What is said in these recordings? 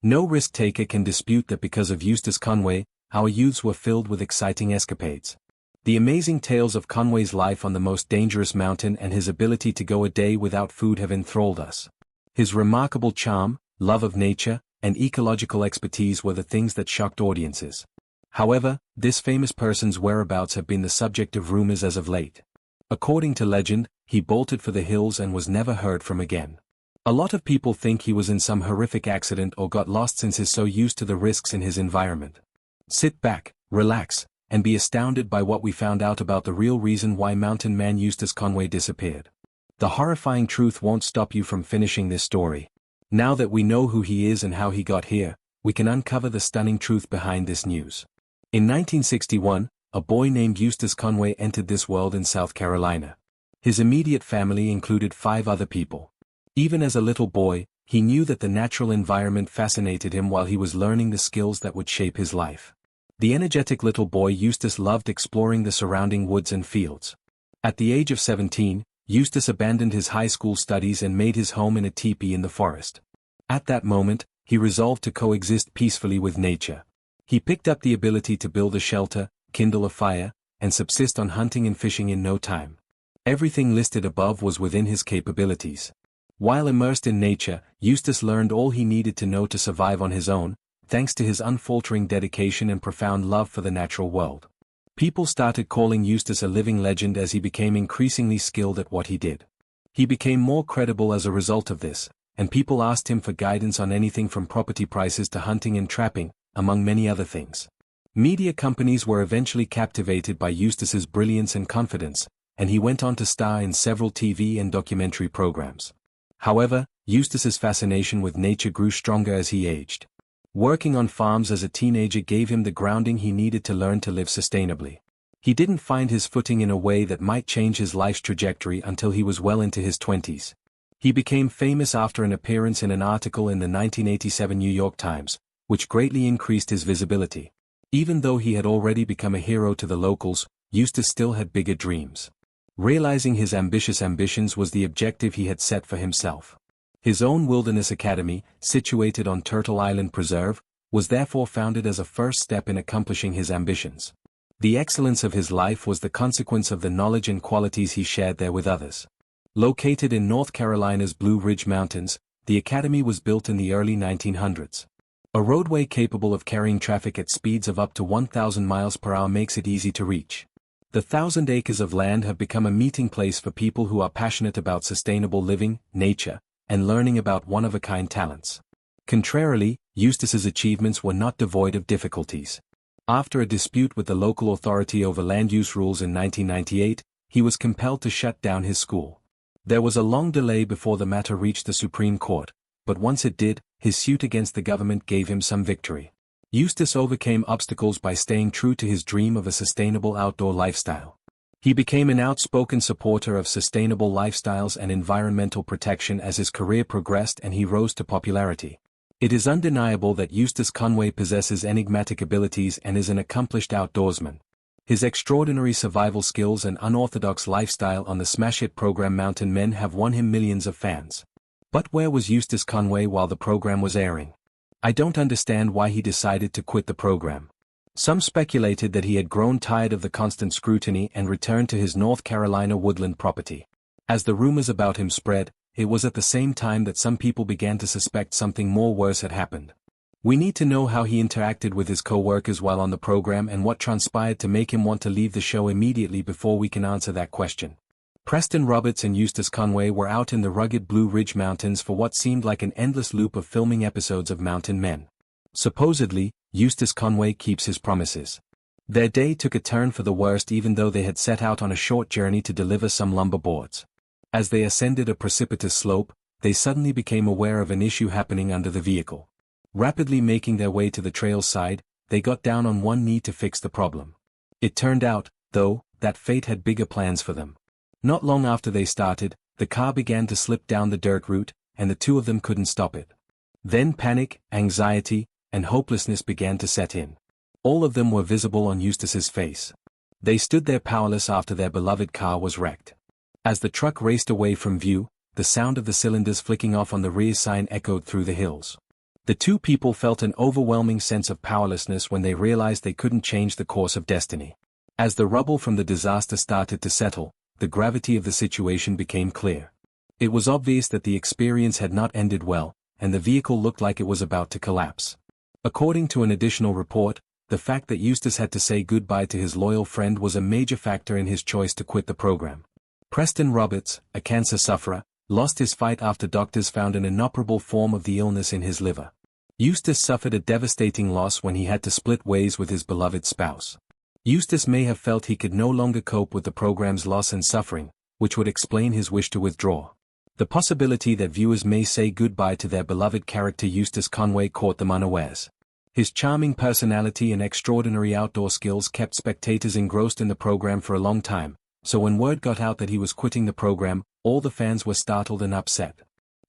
No risk-taker can dispute that because of Eustace Conway, our youths were filled with exciting escapades. The amazing tales of Conway's life on the most dangerous mountain and his ability to go a day without food have enthralled us. His remarkable charm, love of nature, and ecological expertise were the things that shocked audiences. However, this famous person's whereabouts have been the subject of rumors as of late. According to legend, he bolted for the hills and was never heard from again. A lot of people think he was in some horrific accident or got lost since he's so used to the risks in his environment. Sit back, relax, and be astounded by what we found out about the real reason why mountain man Eustace Conway disappeared. The horrifying truth won't stop you from finishing this story. Now that we know who he is and how he got here, we can uncover the stunning truth behind this news. In 1961, a boy named Eustace Conway entered this world in South Carolina. His immediate family included 5 other people. Even as a little boy, he knew that the natural environment fascinated him while he was learning the skills that would shape his life. The energetic little boy Eustace loved exploring the surrounding woods and fields. At the age of 17, Eustace abandoned his high school studies and made his home in a teepee in the forest. At that moment, he resolved to coexist peacefully with nature. He picked up the ability to build a shelter, kindle a fire, and subsist on hunting and fishing in no time. Everything listed above was within his capabilities. While immersed in nature, Eustace learned all he needed to know to survive on his own, thanks to his unfaltering dedication and profound love for the natural world. People started calling Eustace a living legend as he became increasingly skilled at what he did. He became more credible as a result of this, and people asked him for guidance on anything from property prices to hunting and trapping, among many other things. Media companies were eventually captivated by Eustace's brilliance and confidence, and he went on to star in several TV and documentary programs. However, Eustace's fascination with nature grew stronger as he aged. Working on farms as a teenager gave him the grounding he needed to learn to live sustainably. He didn't find his footing in a way that might change his life's trajectory until he was well into his 20s. He became famous after an appearance in an article in the 1987 New York Times, which greatly increased his visibility. Even though he had already become a hero to the locals, Eustace still had bigger dreams. Realizing his ambitious ambitions was the objective he had set for himself. His own wilderness academy, situated on Turtle Island Preserve, was therefore founded as a first step in accomplishing his ambitions. The excellence of his life was the consequence of the knowledge and qualities he shared there with others. Located in North Carolina's Blue Ridge Mountains, the academy was built in the early 1900s. A roadway capable of carrying traffic at speeds of up to 1,000 miles per hour makes it easy to reach. The 1,000 acres of land have become a meeting place for people who are passionate about sustainable living, nature, and learning about one-of-a-kind talents. Contrarily, Eustace's achievements were not devoid of difficulties. After a dispute with the local authority over land use rules in 1998, he was compelled to shut down his school. There was a long delay before the matter reached the Supreme Court, but once it did, his suit against the government gave him some victory. Eustace overcame obstacles by staying true to his dream of a sustainable outdoor lifestyle. He became an outspoken supporter of sustainable lifestyles and environmental protection as his career progressed and he rose to popularity. It is undeniable that Eustace Conway possesses enigmatic abilities and is an accomplished outdoorsman. His extraordinary survival skills and unorthodox lifestyle on the smash hit program Mountain Men have won him millions of fans. But where was Eustace Conway while the program was airing? I don't understand why he decided to quit the program. Some speculated that he had grown tired of the constant scrutiny and returned to his North Carolina woodland property. As the rumors about him spread, it was at the same time that some people began to suspect something more worse had happened. We need to know how he interacted with his co-workers while on the program and what transpired to make him want to leave the show immediately before we can answer that question. Preston Roberts and Eustace Conway were out in the rugged Blue Ridge Mountains for what seemed like an endless loop of filming episodes of Mountain Men. Supposedly, Eustace Conway keeps his promises. Their day took a turn for the worst even though they had set out on a short journey to deliver some lumber boards. As they ascended a precipitous slope, they suddenly became aware of an issue happening under the vehicle. Rapidly making their way to the trail's side, they got down on one knee to fix the problem. It turned out, though, that fate had bigger plans for them. Not long after they started, the car began to slip down the dirt route, and the two of them couldn't stop it. Then panic, anxiety, and hopelessness began to set in. All of them were visible on Eustace's face. They stood there powerless after their beloved car was wrecked. As the truck raced away from view, the sound of the cylinders flicking off on the rear sign echoed through the hills. The two people felt an overwhelming sense of powerlessness when they realized they couldn't change the course of destiny. As the rubble from the disaster started to settle, the gravity of the situation became clear. It was obvious that the experience had not ended well, and the vehicle looked like it was about to collapse. According to an additional report, the fact that Eustace had to say goodbye to his loyal friend was a major factor in his choice to quit the program. Preston Roberts, a cancer sufferer, lost his fight after doctors found an inoperable form of the illness in his liver. Eustace suffered a devastating loss when he had to split ways with his beloved spouse. Eustace may have felt he could no longer cope with the program's loss and suffering, which would explain his wish to withdraw. The possibility that viewers may say goodbye to their beloved character Eustace Conway caught them unawares. His charming personality and extraordinary outdoor skills kept spectators engrossed in the program for a long time, so when word got out that he was quitting the program, all the fans were startled and upset.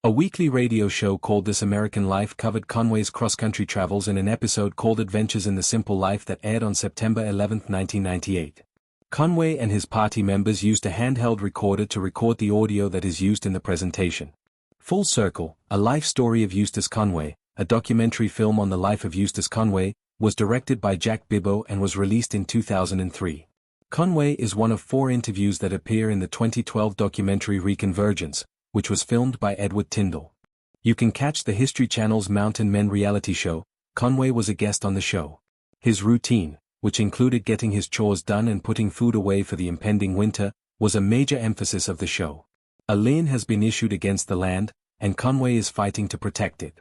A weekly radio show called This American Life covered Conway's cross-country travels in an episode called Adventures in the Simple Life that aired on September 11, 1998. Conway and his party members used a handheld recorder to record the audio that is used in the presentation. Full Circle, A Life Story of Eustace Conway, a documentary film on the life of Eustace Conway, was directed by Jack Bibbo and was released in 2003. Conway is one of 4 interviews that appear in the 2012 documentary Reconvergence, which was filmed by Edward Tyndall. You can catch the History Channel's Mountain Men reality show. Conway was a guest on the show. His routine, which included getting his chores done and putting food away for the impending winter, was a major emphasis of the show. A lien has been issued against the land, and Conway is fighting to protect it.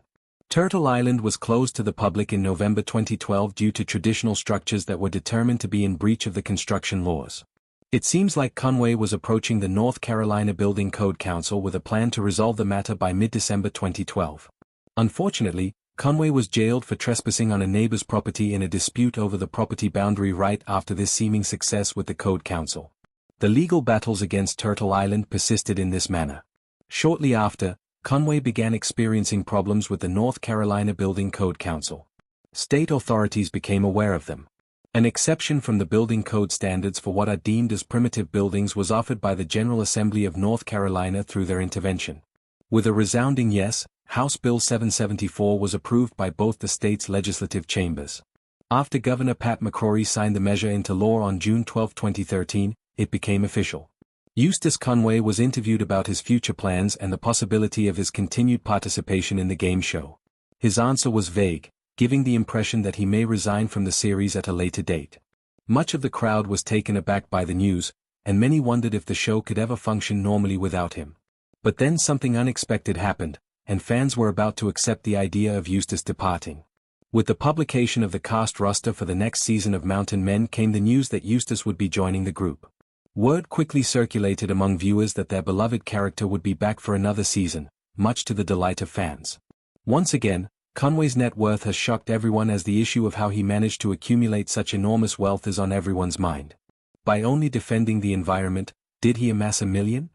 Turtle Island was closed to the public in November 2012 due to traditional structures that were determined to be in breach of the construction laws. It seems like Conway was approaching the North Carolina Building Code Council with a plan to resolve the matter by mid-December 2012. Unfortunately, Conway was jailed for trespassing on a neighbor's property in a dispute over the property boundary right after this seeming success with the Code Council. The legal battles against Turtle Island persisted in this manner. Shortly after, Conway began experiencing problems with the North Carolina Building Code Council. State authorities became aware of them. An exception from the building code standards for what are deemed as primitive buildings was offered by the General Assembly of North Carolina through their intervention. With a resounding yes, House Bill 774 was approved by both the state's legislative chambers. After Governor Pat McCrory signed the measure into law on June 12, 2013, it became official. Eustace Conway was interviewed about his future plans and the possibility of his continued participation in the game show. His answer was vague, giving the impression that he may resign from the series at a later date. Much of the crowd was taken aback by the news, and many wondered if the show could ever function normally without him. But then something unexpected happened, and fans were about to accept the idea of Eustace departing. With the publication of the cast roster for the next season of Mountain Men came the news that Eustace would be joining the group. Word quickly circulated among viewers that their beloved character would be back for another season, much to the delight of fans. Once again, Conway's net worth has shocked everyone as the issue of how he managed to accumulate such enormous wealth is on everyone's mind. By only defending the environment, did he amass $1 million?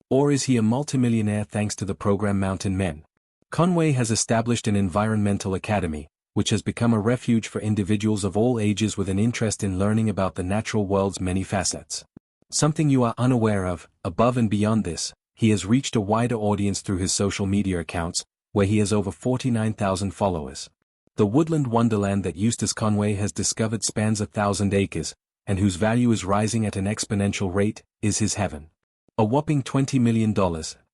Or is he a multimillionaire thanks to the program Mountain Men? Conway has established an environmental academy, which has become a refuge for individuals of all ages with an interest in learning about the natural world's many facets. Something you are unaware of, above and beyond this, he has reached a wider audience through his social media accounts, where he has over 49,000 followers. The woodland wonderland that Eustace Conway has discovered spans 1,000 acres, and whose value is rising at an exponential rate, is his heaven. A whopping $20 million,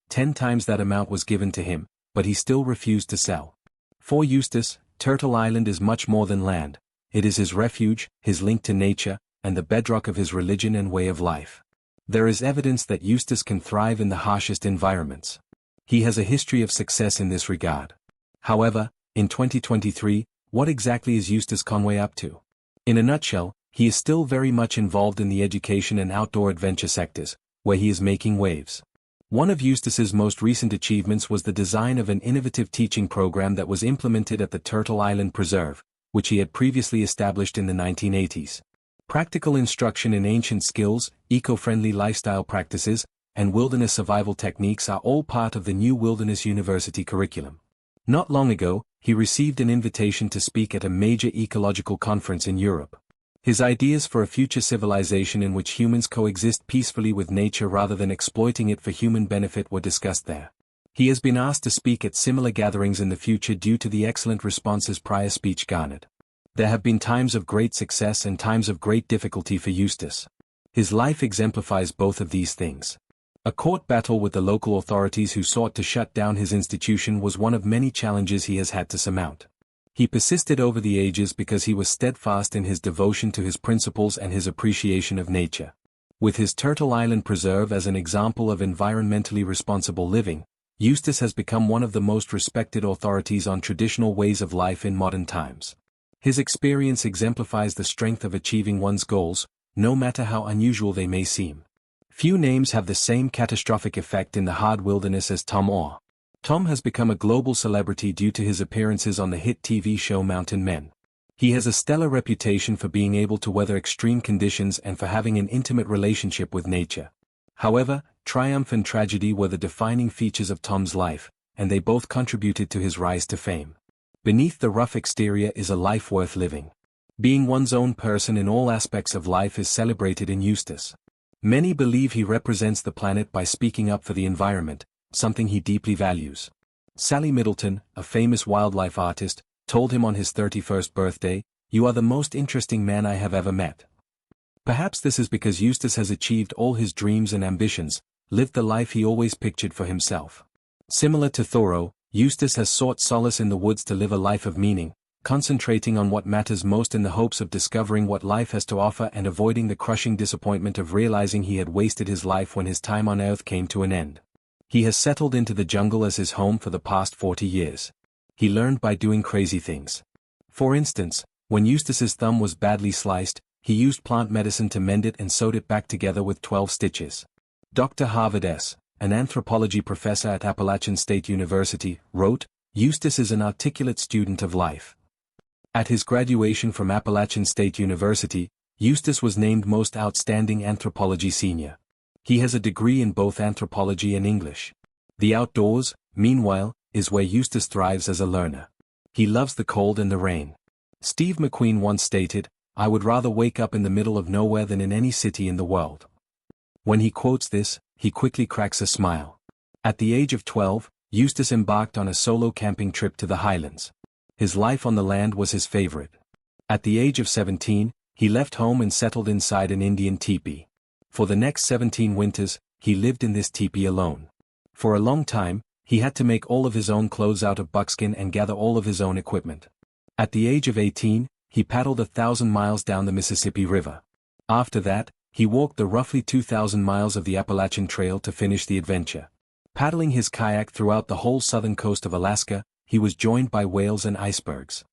10 times that amount was given to him, but he still refused to sell. For Eustace, Turtle Island is much more than land. It is his refuge, his link to nature, and the bedrock of his religion and way of life. There is evidence that Eustace can thrive in the harshest environments. He has a history of success in this regard. However, in 2023, what exactly is Eustace Conway up to? In a nutshell, he is still very much involved in the education and outdoor adventure sectors, where he is making waves. One of Eustace's most recent achievements was the design of an innovative teaching program that was implemented at the Turtle Island Preserve, which he had previously established in the 1980s. Practical instruction in ancient skills, eco-friendly lifestyle practices, and wilderness survival techniques are all part of the new Wilderness University curriculum. Not long ago, he received an invitation to speak at a major ecological conference in Europe. His ideas for a future civilization in which humans coexist peacefully with nature rather than exploiting it for human benefit were discussed there. He has been asked to speak at similar gatherings in the future due to the excellent response his prior speech garnered. There have been times of great success and times of great difficulty for Eustace. His life exemplifies both of these things. A court battle with the local authorities who sought to shut down his institution was one of many challenges he has had to surmount. He persisted over the ages because he was steadfast in his devotion to his principles and his appreciation of nature. With his Turtle Island Preserve as an example of environmentally responsible living, Eustace has become one of the most respected authorities on traditional ways of life in modern times. His experience exemplifies the strength of achieving one's goals, no matter how unusual they may seem. Few names have the same catastrophic effect in the hard wilderness as Tom Orr. Tom has become a global celebrity due to his appearances on the hit TV show Mountain Men. He has a stellar reputation for being able to weather extreme conditions and for having an intimate relationship with nature. However, triumph and tragedy were the defining features of Tom's life, and they both contributed to his rise to fame. Beneath the rough exterior is a life worth living. Being one's own person in all aspects of life is celebrated in Eustace. Many believe he represents the planet by speaking up for the environment, something he deeply values. Sally Middleton, a famous wildlife artist, told him on his 31st birthday, "You are the most interesting man I have ever met." Perhaps this is because Eustace has achieved all his dreams and ambitions, lived the life he always pictured for himself. Similar to Thoreau, Eustace has sought solace in the woods to live a life of meaning, concentrating on what matters most in the hopes of discovering what life has to offer and avoiding the crushing disappointment of realizing he had wasted his life when his time on Earth came to an end. He has settled into the jungle as his home for the past 40 years. He learned by doing crazy things. For instance, when Eustace's thumb was badly sliced, he used plant medicine to mend it and sewed it back together with 12 stitches. Dr. Harvard S., an anthropology professor at Appalachian State University, wrote, "Eustace is an articulate student of life." At his graduation from Appalachian State University, Eustace was named Most Outstanding Anthropology Senior. He has a degree in both anthropology and English. The outdoors, meanwhile, is where Eustace thrives as a learner. He loves the cold and the rain. Steve McQueen once stated, "I would rather wake up in the middle of nowhere than in any city in the world." When he quotes this, he quickly cracks a smile. At the age of 12, Eustace embarked on a solo camping trip to the highlands. His life on the land was his favorite. At the age of 17, he left home and settled inside an Indian teepee. For the next 17 winters, he lived in this teepee alone. For a long time, he had to make all of his own clothes out of buckskin and gather all of his own equipment. At the age of 18, he paddled 1,000 miles down the Mississippi River. After that, he walked the roughly 2,000 miles of the Appalachian Trail to finish the adventure. Paddling his kayak throughout the whole southern coast of Alaska, he was joined by whales and icebergs.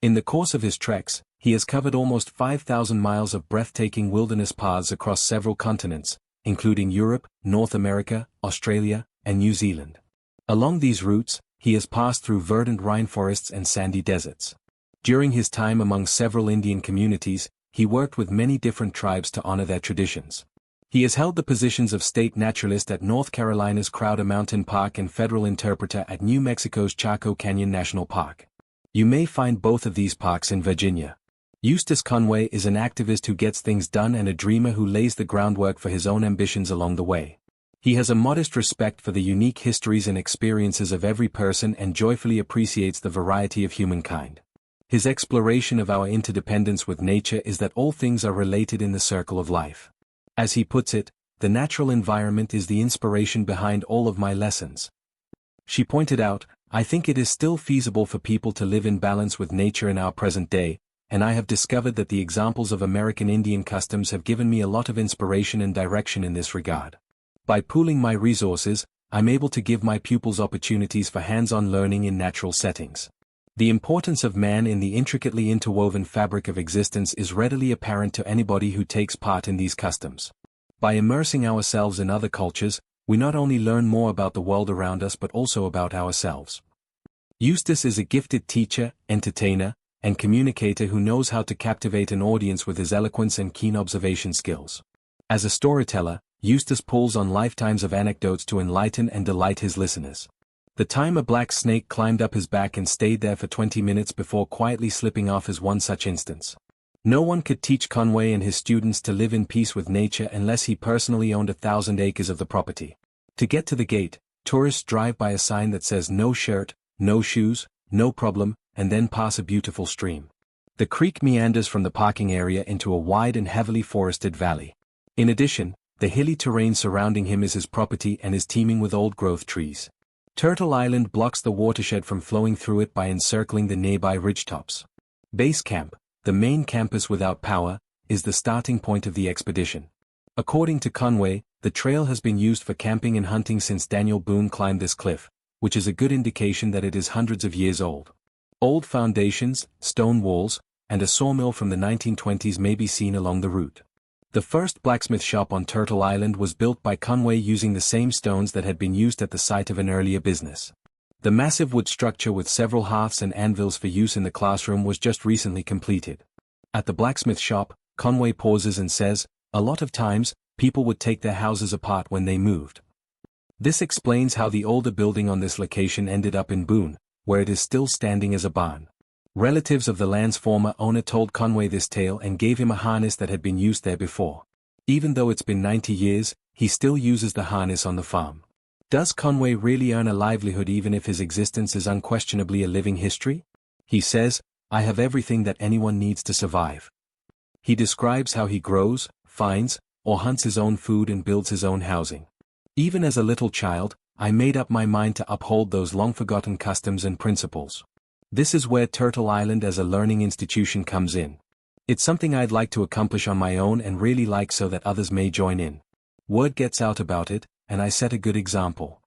In the course of his treks, he has covered almost 5,000 miles of breathtaking wilderness paths across several continents, including Europe, North America, Australia, and New Zealand. Along these routes, he has passed through verdant rainforests and sandy deserts. During his time among several Indian communities, he worked with many different tribes to honor their traditions. He has held the positions of state naturalist at North Carolina's Crowder Mountain Park and federal interpreter at New Mexico's Chaco Canyon National Park. You may find both of these parks in Virginia. Eustace Conway is an activist who gets things done and a dreamer who lays the groundwork for his own ambitions along the way. He has a modest respect for the unique histories and experiences of every person and joyfully appreciates the variety of humankind. His exploration of our interdependence with nature is that all things are related in the circle of life. As he puts it, the natural environment is the inspiration behind all of my lessons. She pointed out, "I think it is still feasible for people to live in balance with nature in our present day, and I have discovered that the examples of American Indian customs have given me a lot of inspiration and direction in this regard. By pooling my resources, I'm able to give my pupils opportunities for hands-on learning in natural settings." The importance of man in the intricately interwoven fabric of existence is readily apparent to anybody who takes part in these customs. By immersing ourselves in other cultures, we not only learn more about the world around us but also about ourselves. Eustace is a gifted teacher, entertainer, and communicator who knows how to captivate an audience with his eloquence and keen observation skills. As a storyteller, Eustace pulls on lifetimes of anecdotes to enlighten and delight his listeners. The time a black snake climbed up his back and stayed there for 20 minutes before quietly slipping off is one such instance. No one could teach Conway and his students to live in peace with nature unless he personally owned 1,000 acres of the property. To get to the gate, Tourists drive by a sign that says no shirt, no shoes, no problem, and then pass a beautiful stream. The creek meanders from the parking area into a wide and heavily forested valley. In addition, the hilly terrain surrounding him is his property and is teeming with old-growth trees. Turtle Island blocks the watershed from flowing through it by encircling the nearby ridgetops. Base Camp, the main campus without power, is the starting point of the expedition. According to Conway, the trail has been used for camping and hunting since Daniel Boone climbed this cliff, which is a good indication that it is hundreds of years old. Old foundations, stone walls, and a sawmill from the 1920s may be seen along the route. The first blacksmith shop on Turtle Island was built by Conway using the same stones that had been used at the site of an earlier business. The massive wood structure with several hearths and anvils for use in the classroom was just recently completed. At the blacksmith shop, Conway pauses and says, "A lot of times, people would take their houses apart when they moved." This explains how the older building on this location ended up in Boone, where it is still standing as a barn. Relatives of the land's former owner told Conway this tale and gave him a harness that had been used there before. Even though it's been 90 years, he still uses the harness on the farm. Does Conway really earn a livelihood even if his existence is unquestionably a living history? He says, "I have everything that anyone needs to survive." He describes how he grows, finds, or hunts his own food and builds his own housing. "Even as a little child, I made up my mind to uphold those long-forgotten customs and principles. This is where Turtle Island as a learning institution comes in. It's something I'd like to accomplish on my own and really like so that others may join in. Word gets out about it, and I set a good example."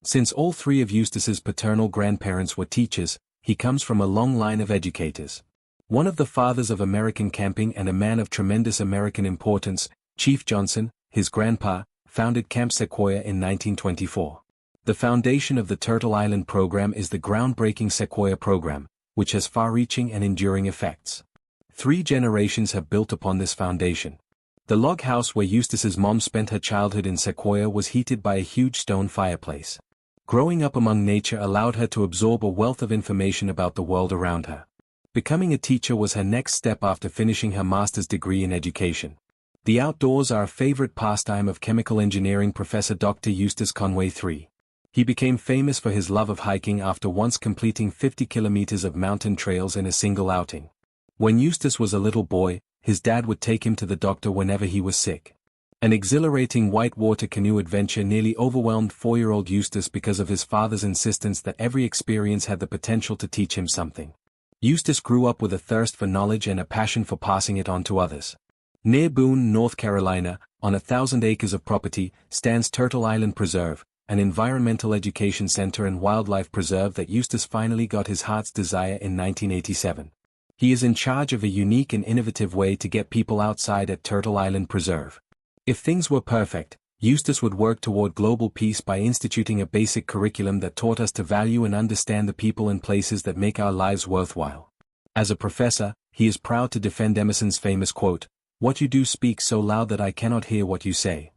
Since all three of Eustace's paternal grandparents were teachers, he comes from a long line of educators. One of the fathers of American camping and a man of tremendous American importance, Chief Johnson, his grandpa, founded Camp Sequoia in 1924. The foundation of the Turtle Island program is the groundbreaking Sequoia program, which has far-reaching and enduring effects. 3 generations have built upon this foundation. The log house where Eustace's mom spent her childhood in Sequoia was heated by a huge stone fireplace. Growing up among nature allowed her to absorb a wealth of information about the world around her. Becoming a teacher was her next step after finishing her master's degree in education. The outdoors are a favorite pastime of chemical engineering professor Dr. Eustace Conway III. He became famous for his love of hiking after once completing 50 kilometers of mountain trails in a single outing. When Eustace was a little boy, his dad would take him to the doctor whenever he was sick. An exhilarating whitewater canoe adventure nearly overwhelmed 4-year-old Eustace because of his father's insistence that every experience had the potential to teach him something. Eustace grew up with a thirst for knowledge and a passion for passing it on to others. Near Boone, North Carolina, on 1,000 acres of property, stands Turtle Island Preserve, an environmental education center and wildlife preserve that Eustace finally got his heart's desire in 1987. He is in charge of a unique and innovative way to get people outside at Turtle Island Preserve. If things were perfect, Eustace would work toward global peace by instituting a basic curriculum that taught us to value and understand the people and places that make our lives worthwhile. As a professor, he is proud to defend Emerson's famous quote, "What you do speaks so loud that I cannot hear what you say."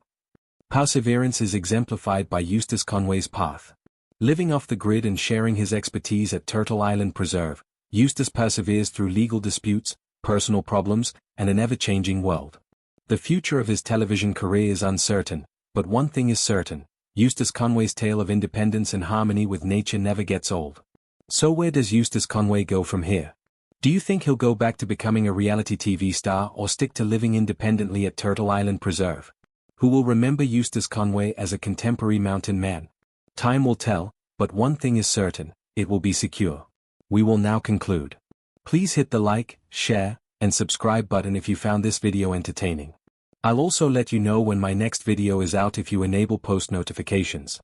Perseverance is exemplified by Eustace Conway's path. Living off the grid and sharing his expertise at Turtle Island Preserve, Eustace perseveres through legal disputes, personal problems, and an ever-changing world. The future of his television career is uncertain, but one thing is certain, Eustace Conway's tale of independence and harmony with nature never gets old. So where does Eustace Conway go from here? Do you think he'll go back to becoming a reality TV star or stick to living independently at Turtle Island Preserve? Who will remember Eustace Conway as a contemporary mountain man? Time will tell, but one thing is certain, it will be secure. We will now conclude. Please hit the like, share, and subscribe button if you found this video entertaining. I'll also let you know when my next video is out if you enable post notifications.